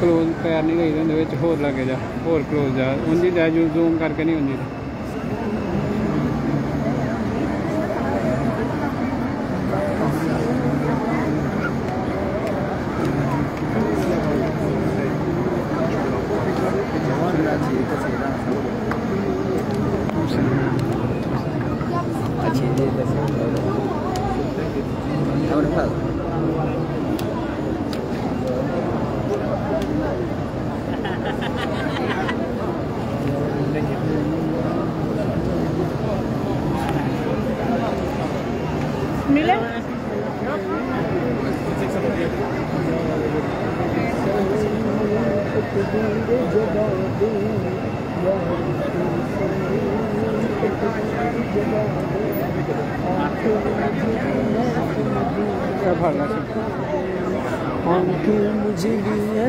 Close पैर नहीं गई होंगे होर लगे जा होर क्लोज जा उंजी जा जूम करके नहीं उंजी मिले क्या भागना मुझे भी है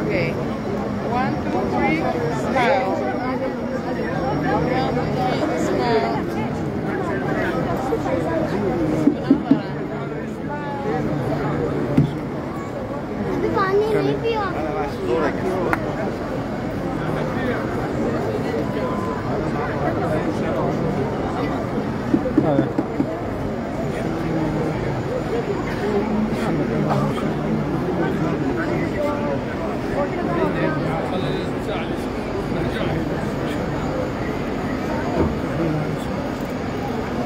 Okay. 1, 2, 3, smile. 1, 2, 3, smile. अभी पानी नहीं पिया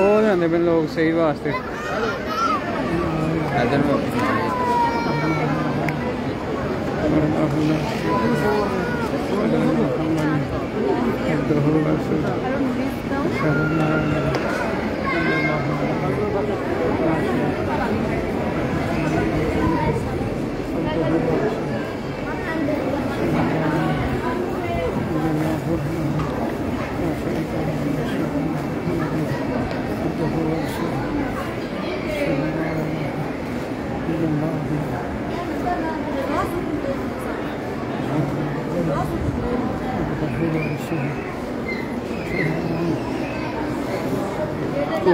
ਉਹ ਜਾਂਦੇ ਪਏ ਲੋਕ ਸਹੀ ਵਾਸਤੇ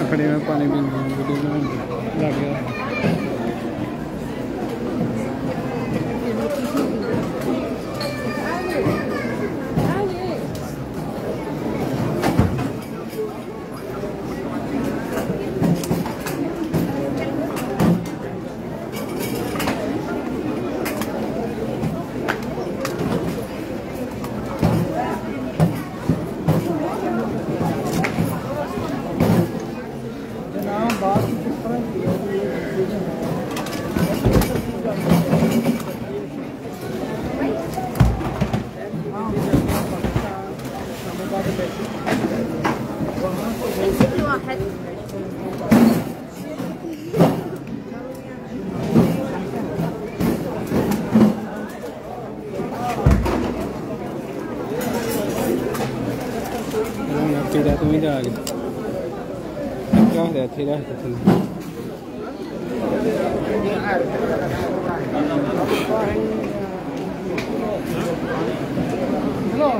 अपने पानी भी लग गया tidak tu tidak lagi. Dah dah tidak tu. Hello.